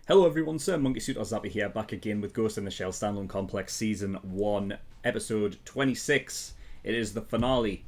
Hello everyone, SirMonkeySuit or Zappy here, back again with Ghost in the Shell Standalone Complex Season 1, Episode 26. It is the finale,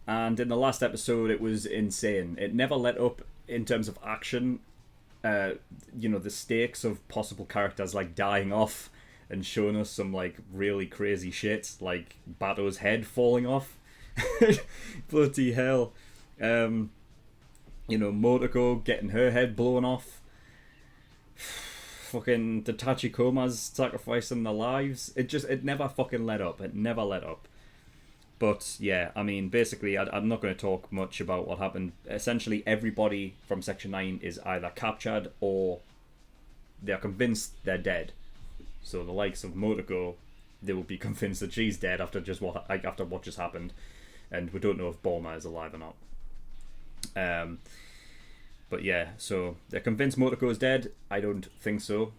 and in the last episode it was insane. It never let up in terms of action. The stakes of possible characters like dying off and showing us some like really crazy shit, like Bato's head falling off. Bloody hell. Motoko getting her head blown off. Fucking the Tachikomas sacrificing their lives. It never fucking let up. It never let up. But yeah, I mean, basically, I'm not going to talk much about what happened. Essentially, everybody from Section 9 is either captured or they're convinced they're dead. So the likes of Motoko, they will be convinced that she's dead after what just happened, and we don't know if Bulma is alive or not. But yeah, so they're convinced Motoko is dead. I don't think so.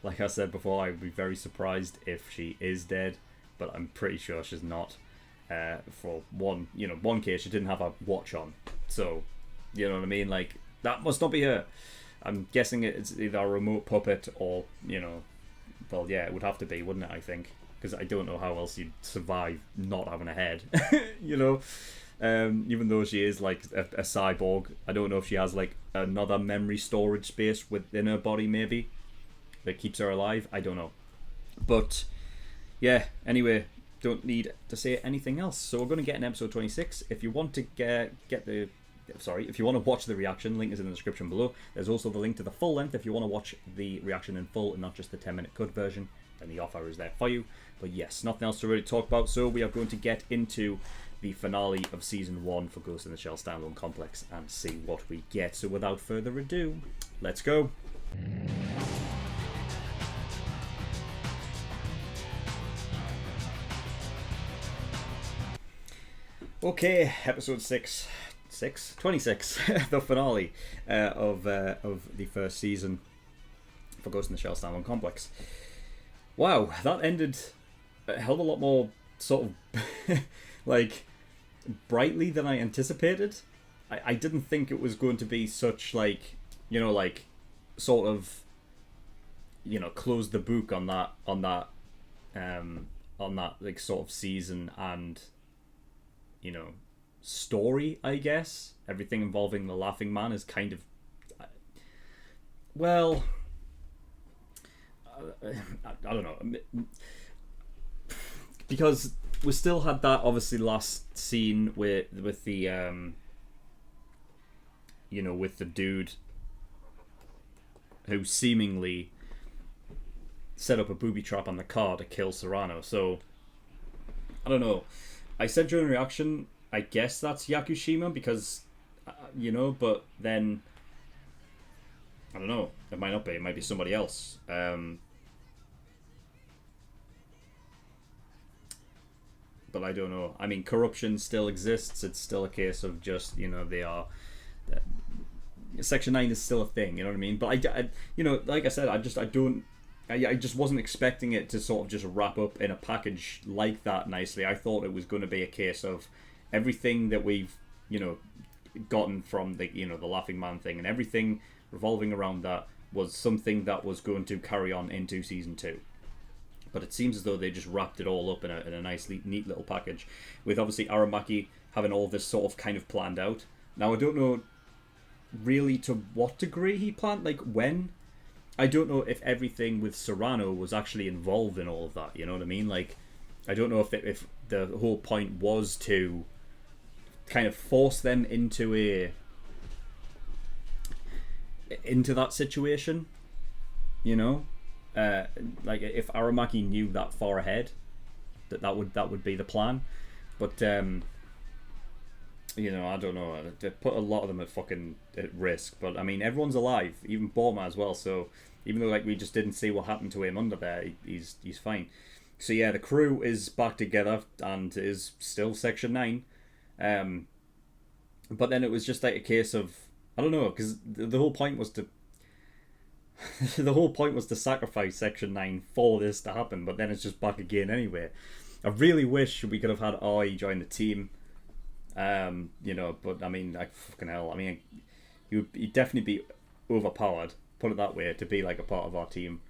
Like I said before, I would be very surprised if she is dead, but I'm pretty sure she's not. For one case, she didn't have a watch on, so you know what I mean. Like that must not be her. I'm guessing it's either a remote puppet or well, yeah, it would have to be, wouldn't it? I think, because I don't know how else you'd survive not having a head. Even though she is like a cyborg, I don't know if she has like another memory storage space within her body, maybe, that keeps her alive. I don't know. But yeah, anyway, don't need to say anything else. So we're going to get in episode 26. If you want to if you want to watch the reaction, link is in the description below. There's also the link to the full length if you want to watch the reaction in full and not just the 10-minute cut version. Then the offer is there for you. But yes, nothing else to really talk about. So we are going to get into the finale of Season 1 for Ghost in the Shell Standalone Complex and see what we get. So without further ado, let's go. Okay, episode 26, the finale of the first season for Ghost in the Shell Standalone Complex. Wow, that ended a hell of a lot more sort of like brightly than I anticipated. I didn't think it was going to be such sort of close the book on that like sort of season and story. I guess everything involving the Laughing Man is kind of I don't know, because we still had that obviously last scene with the with the dude who seemingly set up a booby trap on the car to kill Serrano. So I don't know. I said during reaction, I guess that's Yakushima because but then I don't know. It might not be. It might be somebody else. But I don't know. I mean, corruption still exists. It's still a case of just, they are... Section 9 is still a thing, you know what I mean? But, like I said, I just wasn't expecting it to sort of just wrap up in a package like that nicely. I thought it was going to be a case of everything that we've, gotten from the, the Laughing Man thing and everything revolving around that was something that was going to carry on into Season 2. But it seems as though they just wrapped it all up in a nice, neat little package, with obviously Aramaki having all this sort of kind of planned out. Now, I don't know really to what degree he planned, like when. I don't know if everything with Serrano was actually involved in all of that, you know what I mean? Like, I don't know if the whole point was to kind of force them into that situation, like if Aramaki knew that far ahead, that would be the plan. But I don't know. They put a lot of them at risk. But I mean, everyone's alive, even Bulma as well. So even though like we just didn't see what happened to him under there, he's fine. So yeah, the crew is back together and is still Section 9. But then it was just like a case of, I don't know, because the whole point was to the whole point was to sacrifice Section 9 for this to happen, but then it's just back again anyway. I really wish we could have had Ai join the team, but I mean, like, fucking hell, I mean, he'd definitely be overpowered, put it that way, to be like a part of our team.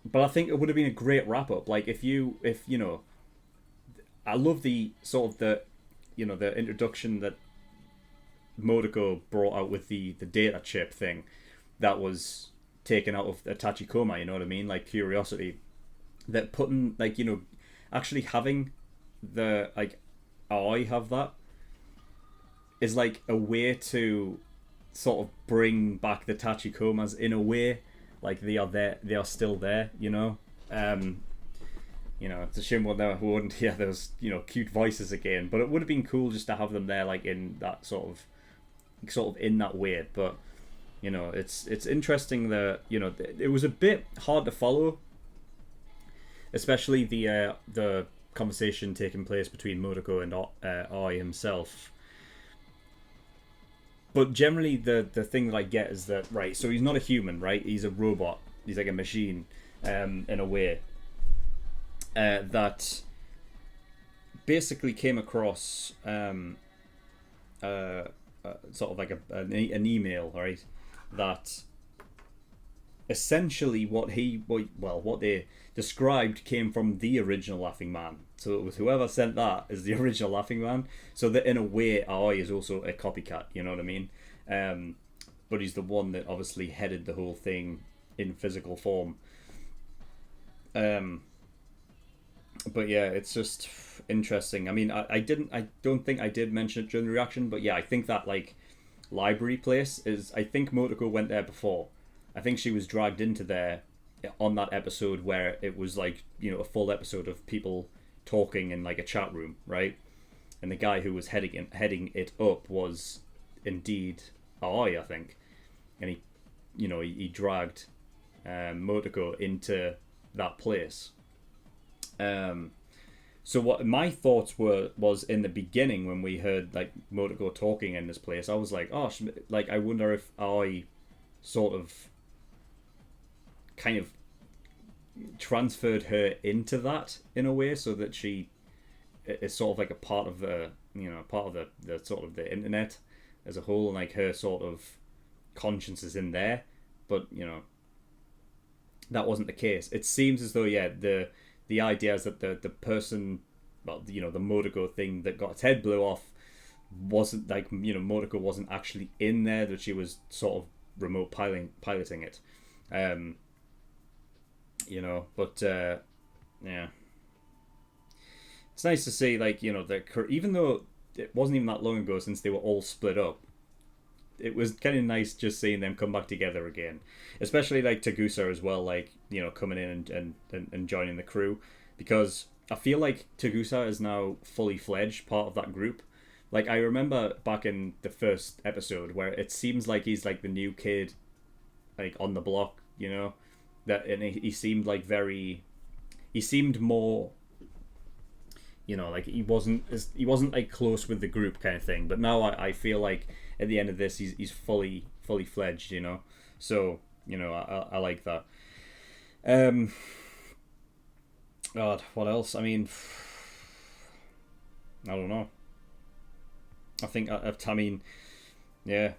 But I think it would have been a great wrap up. Like if you know, I love the sort of the introduction that Motoko brought out with the data chip thing that was taken out of Tachikoma, you know what I mean? Like curiosity. That putting, like, actually having the, like, I have that is like a way to sort of bring back the Tachikomas in a way. Like they are still there, it's a shame we wouldn't hear those, cute voices again. But it would have been cool just to have them there, like in that sort of in that way. But it's interesting that it was a bit hard to follow, especially the conversation taking place between Motoko and Ai himself. But generally, the thing that I get is that, right, so he's not a human, right? He's a robot. He's like a machine, in a way. That basically came across sort of like an email, right? That essentially what they described came from the original Laughing Man. So it was whoever sent that is the original Laughing Man. So that in a way, Aoi is also a copycat. You know what I mean? But he's the one that obviously headed the whole thing in physical form. But yeah, it's just interesting. I mean, I don't think I did mention it during the reaction, but yeah, I think that like library place is. I think Motoko went there before. I think she was dragged into there on that episode where it was like, a full episode of people talking in like a chat room, right? And the guy who was heading it up was indeed Aoi, I think. And he dragged Motoko into that place. So what my thoughts was in the beginning when we heard like Motoko talking in this place, I was like, oh, like I wonder if Aoi sort of kind of transferred her into that in a way, so that she is sort of like a part of the the sort of the internet as a whole, and like her sort of conscience is in there. But that wasn't the case. It seems as though the idea is that the person, well, the Motoko thing that got its head blew off wasn't like, Motoko wasn't actually in there, that she was sort of remote piloting it. But yeah, it's nice to see, like, even though it wasn't even that long ago since they were all split up, it was kind of nice just seeing them come back together again, especially like Tagusa as well, like, coming in and joining the crew, because I feel like Tagusa is now fully fledged part of that group. Like, I remember back in the first episode where it seems like he's like the new kid, like on the block, and he seemed like he seemed more, like he wasn't like close with the group kind of thing. But now I feel like at the end of this he's fully fledged, so I like that. God, what else? I mean, I don't know. I think yeah,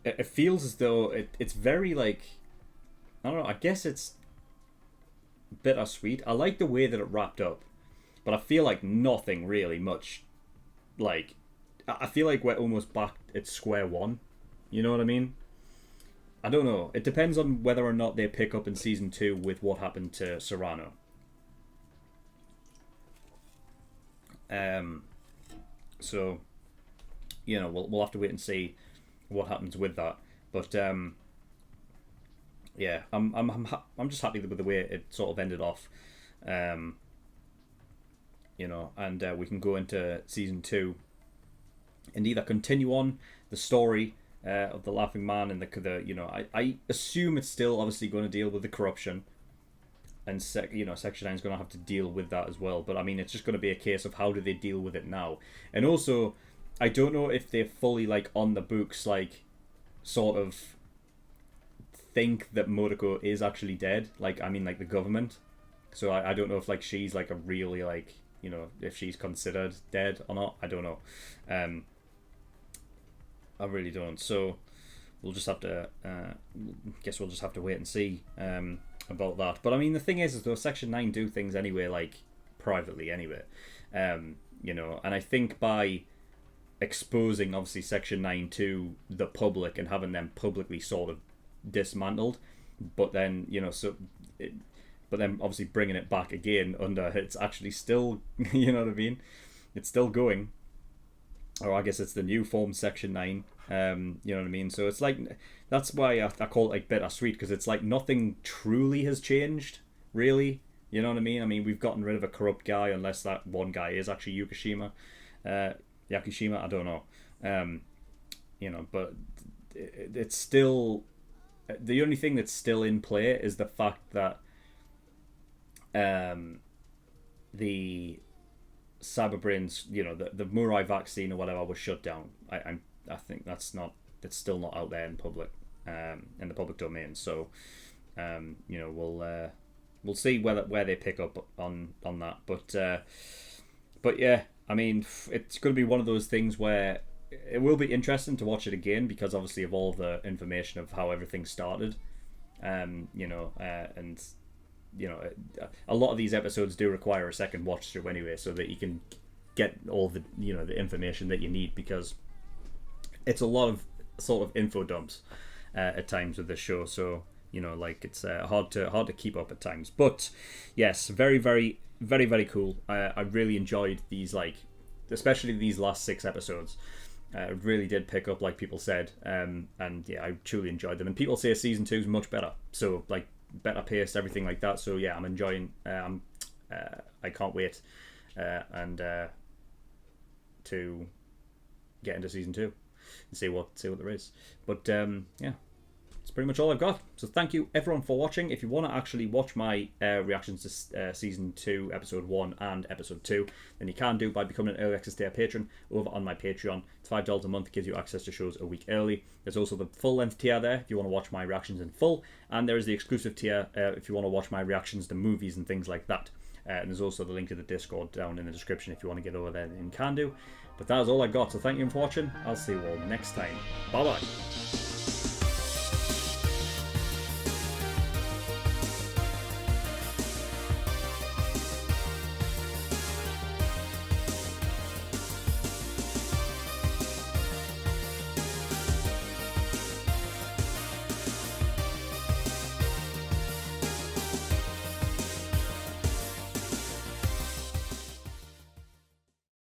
it feels as though it's very like, I don't know, I guess it's bittersweet. I like the way that it wrapped up, but I feel like nothing really much, like, I feel like we're almost back at square one. You know what I mean? I don't know. It depends on whether or not they pick up in season 2 with what happened to Serrano. So, we'll have to wait and see what happens with that. But yeah, I'm just happy with the way it sort of ended off. And we can go into season 2 and either continue on the story of the Laughing Man and I assume it's still obviously going to deal with the corruption, and Section 9 is going to have to deal with that as well. But I mean, it's just going to be a case of how do they deal with it now. And also, I don't know if they're fully like on the books, like sort of think that Motoko is actually dead. Like, I mean, like the government. So I don't know if like she's like a really like, if she's considered dead or not. I don't know. I really don't. So we'll just have to guess we'll just have to wait and see about that. But I mean, the thing is though, Section 9 do things anyway, like privately anyway, you know, and I think by exposing obviously Section 9 to the public and having them publicly sort of dismantled, but then, you know, but then obviously bringing it back again under, it's actually still, you know what I mean, it's still going, or I guess it's the new form Section 9, you know what I mean. So it's like, that's why I call it like bittersweet, because it's like nothing truly has changed really, you know what I mean. I mean, we've gotten rid of a corrupt guy, unless that one guy is actually Yakushima, I don't know, you know, but it's still, the only thing that's still in play is the fact that the Cyberbrains, you know, the Murai vaccine or whatever was shut down. I think it's still not out there in public, in the public domain. So, you know, we'll see where they pick up on that. But yeah, I mean, it's going to be one of those things where it will be interesting to watch it again, because obviously of all the information of how everything started, you know, and you know, a lot of these episodes do require a second watch through anyway, so that you can get all the, you know, the information that you need, because it's a lot of sort of info dumps at times with this show. So, you know, like, it's hard to keep up at times. But yes, very, very, very, very cool. I really enjoyed these, like, especially these last 6 episodes. It really did pick up, like people said, and yeah, I truly enjoyed them. And people say season 2 is much better, so like better paced, everything like that. So yeah, I'm enjoying. I can't wait, and to get into season 2 and see what there is. But yeah, that's pretty much all I've got. So thank you everyone for watching. If you want to actually watch my reactions to season 2, episode 1 and episode 2, then you can do by becoming an early access tier patron over on my Patreon. It's $5 a month, gives you access to shows a week early. There's also the full length tier there if you want to watch my reactions in full, and there is the exclusive tier if you want to watch my reactions to movies and things like that. And there's also the link to the Discord down in the description if you want to get over there, and can do. But that is all I got, so thank you for watching. I'll see you all next time. Bye bye.